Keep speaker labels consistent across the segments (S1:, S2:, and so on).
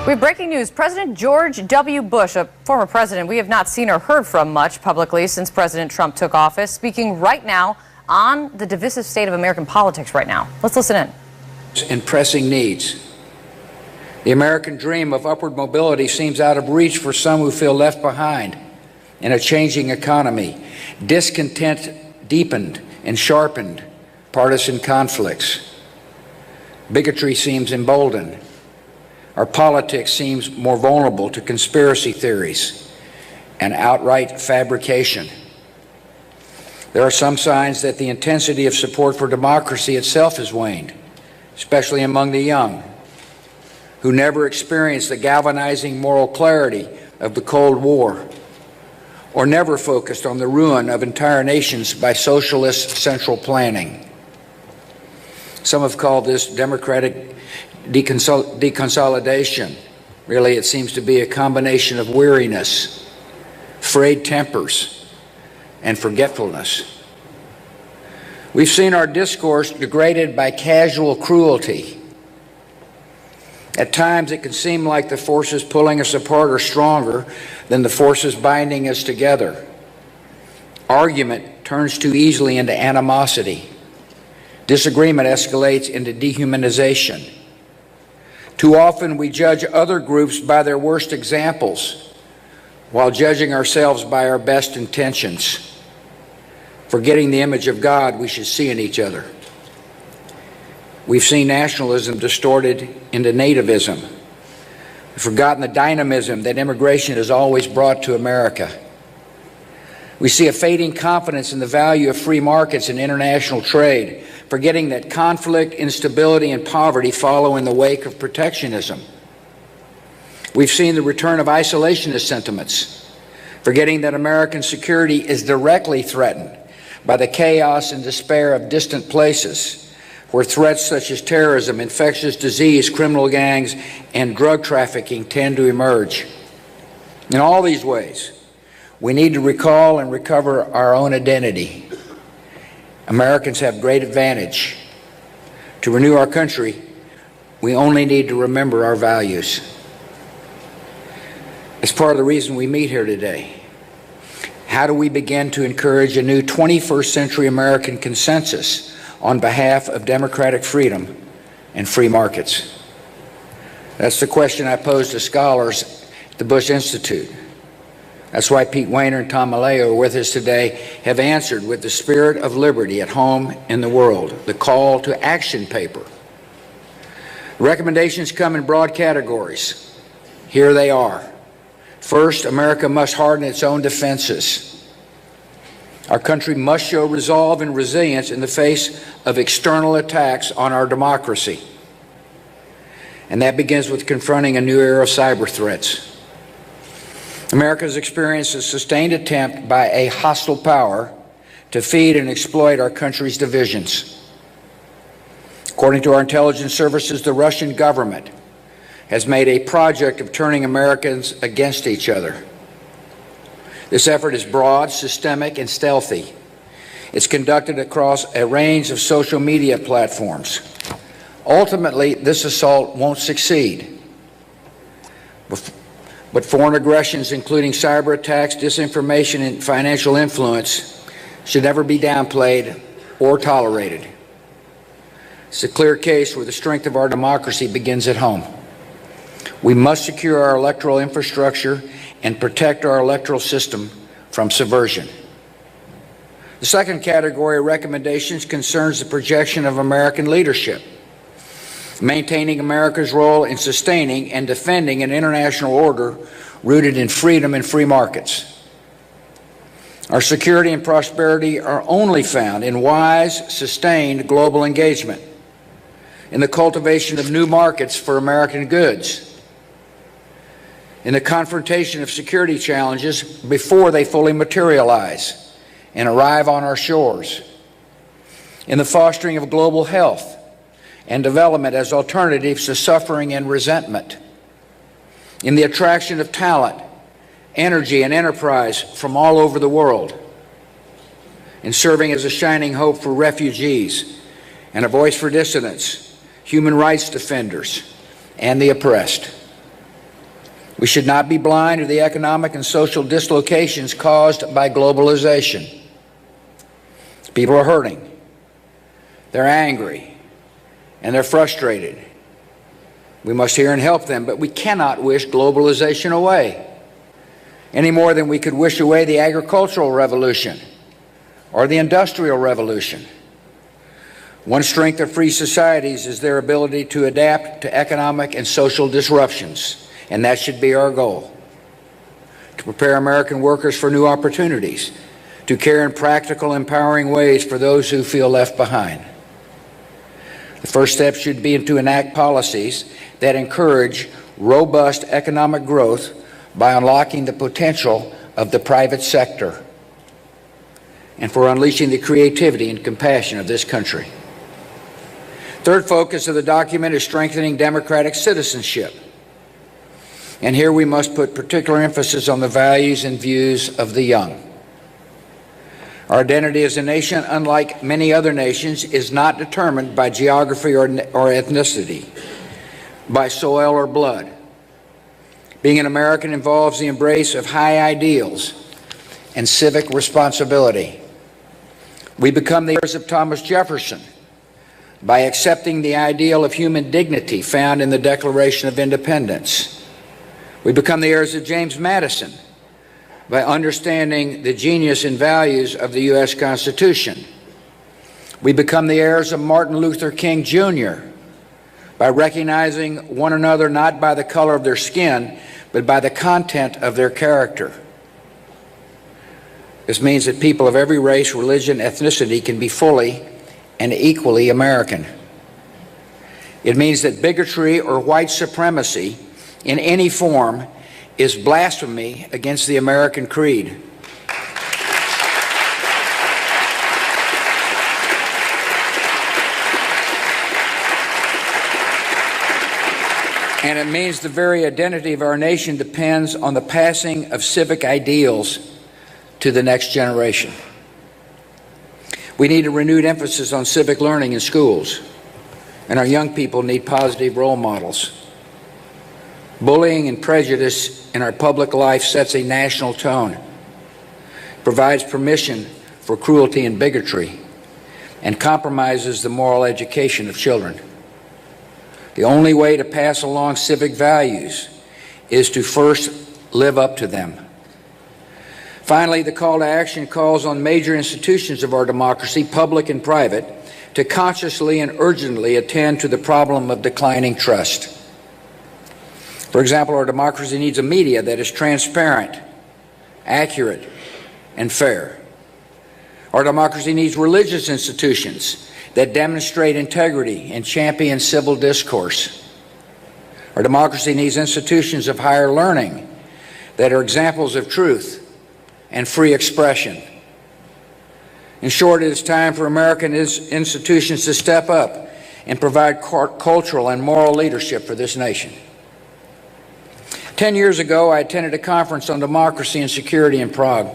S1: We have breaking news. President George W. Bush, a former president we have not seen or heard from much publicly since President Trump took office, speaking right now on the divisive state of American politics right now. Let's listen in.
S2: And pressing needs. The American dream of upward mobility seems out of reach for some who feel left behind in a changing economy. Discontent deepened and sharpened partisan conflicts. Bigotry seems emboldened. Our politics seems more vulnerable to conspiracy theories and outright fabrication. There are some signs that the intensity of support for democracy itself has waned, especially among the young, who never experienced the galvanizing moral clarity of the Cold War, or never focused on the ruin of entire nations by socialist central planning. Some have called this democratic deconsolidation. Really, it seems to be a combination of weariness, frayed tempers, and forgetfulness. We've seen our discourse degraded by casual cruelty. At times, it can seem like the forces pulling us apart are stronger than the forces binding us together. Argument turns too easily into animosity. Disagreement escalates into dehumanization. Too often we judge other groups by their worst examples, while judging ourselves by our best intentions, forgetting the image of God we should see in each other. We've seen nationalism distorted into nativism. We've forgotten the dynamism that immigration has always brought to America. We see a fading confidence in the value of free markets and international trade, forgetting that conflict, instability, and poverty follow in the wake of protectionism. We've seen the return of isolationist sentiments, forgetting that American security is directly threatened by the chaos and despair of distant places, where threats such as terrorism, infectious disease, criminal gangs, and drug trafficking tend to emerge. In all these ways, we need to recall and recover our own identity. Americans have great advantage. To renew our country, we only need to remember our values. It's part of the reason we meet here today. How do we begin to encourage a new 21st century American consensus on behalf of democratic freedom and free markets? That's the question I pose to scholars at the Bush Institute. That's why Pete Wehner and Tom Maleo are with us today, have answered with the spirit of liberty at home in the world, the call to action paper. Recommendations come in broad categories. Here they are. First, America must harden its own defenses. Our country must show resolve and resilience in the face of external attacks on our democracy. And that begins with confronting a new era of cyber threats. America has experienced a sustained attempt by a hostile power to feed and exploit our country's divisions. According to our intelligence services, the Russian government has made a project of turning Americans against each other. This effort is broad, systemic, and stealthy. It's conducted across a range of social media platforms. Ultimately, this assault won't succeed. But foreign aggressions, including cyber attacks, disinformation, and financial influence, should never be downplayed or tolerated. It's a clear case where the strength of our democracy begins at home. We must secure our electoral infrastructure and protect our electoral system from subversion. The second category of recommendations concerns the projection of American leadership, maintaining America's role in sustaining and defending an international order rooted in freedom and free markets. Our security and prosperity are only found in wise, sustained global engagement, in the cultivation of new markets for American goods, in the confrontation of security challenges before they fully materialize and arrive on our shores, in the fostering of global health and development as alternatives to suffering and resentment, in the attraction of talent, energy, and enterprise from all over the world, in serving as a shining hope for refugees and a voice for dissidents, human rights defenders, and the oppressed. We should not be blind to the economic and social dislocations caused by globalization. People are hurting, they're angry, and they're frustrated. We must hear and help them, but we cannot wish globalization away, any more than we could wish away the agricultural revolution or the industrial revolution. One strength of free societies is their ability to adapt to economic and social disruptions, and that should be our goal. To prepare American workers for new opportunities, to care in practical, empowering ways for those who feel left behind. The first step should be to enact policies that encourage robust economic growth by unlocking the potential of the private sector and for unleashing the creativity and compassion of this country. Third focus of the document is strengthening democratic citizenship. And here we must put particular emphasis on the values and views of the young. Our identity as a nation, unlike many other nations, is not determined by geography or ethnicity, by soil or blood. Being an American involves the embrace of high ideals and civic responsibility. We become the heirs of Thomas Jefferson by accepting the ideal of human dignity found in the Declaration of Independence. We become the heirs of James Madison by understanding the genius and values of the U.S. Constitution. We become the heirs of Martin Luther King, Jr. by recognizing one another not by the color of their skin, but by the content of their character. This means that people of every race, religion, ethnicity can be fully and equally American. It means that bigotry or white supremacy in any form is blasphemy against the American creed. And it means the very identity of our nation depends on the passing of civic ideals to the next generation. We need a renewed emphasis on civic learning in schools, and our young people need positive role models. Bullying and prejudice in our public life sets a national tone, provides permission for cruelty and bigotry, and compromises the moral education of children. The only way to pass along civic values is to first live up to them. Finally, the call to action calls on major institutions of our democracy, public and private, to consciously and urgently attend to the problem of declining trust. For example, our democracy needs a media that is transparent, accurate, and fair. Our democracy needs religious institutions that demonstrate integrity and champion civil discourse. Our democracy needs institutions of higher learning that are examples of truth and free expression. In short, it is time for American institutions to step up and provide cultural and moral leadership for this nation. 10 years ago, I attended a conference on democracy and security in Prague.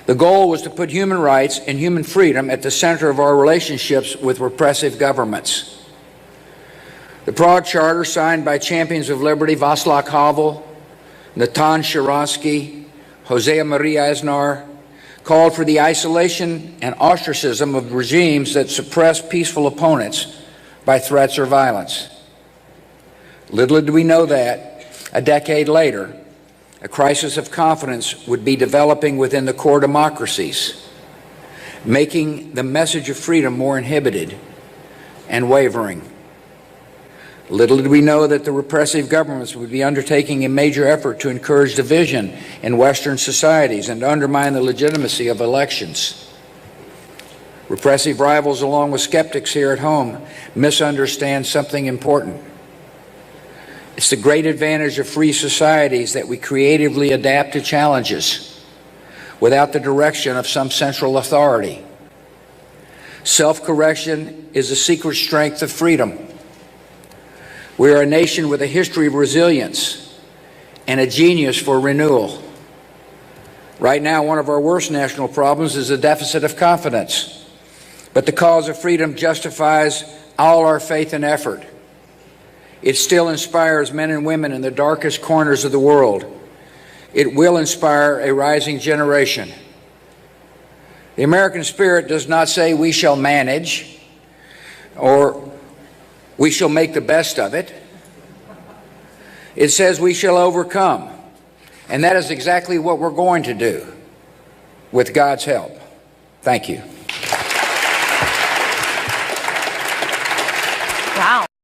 S2: The goal was to put human rights and human freedom at the center of our relationships with repressive governments. The Prague Charter, signed by champions of liberty Václav Havel, Natan Sharansky, Jose Maria Aznar, called for the isolation and ostracism of regimes that suppress peaceful opponents by threats or violence. Little did we know that, a decade later, a crisis of confidence would be developing within the core democracies, making the message of freedom more inhibited and wavering. Little did we know that the repressive governments would be undertaking a major effort to encourage division in Western societies and undermine the legitimacy of elections. Repressive rivals, along with skeptics here at home, misunderstand something important. It's the great advantage of free societies that we creatively adapt to challenges without the direction of some central authority. Self-correction is a secret strength of freedom. We are a nation with a history of resilience and a genius for renewal. Right now, one of our worst national problems is a deficit of confidence. But the cause of freedom justifies all our faith and effort. It still inspires men and women in the darkest corners of the world. It will inspire a rising generation. The American spirit does not say we shall manage or we shall make the best of it. It says we shall overcome. And that is exactly what we're going to do with God's help. Thank you.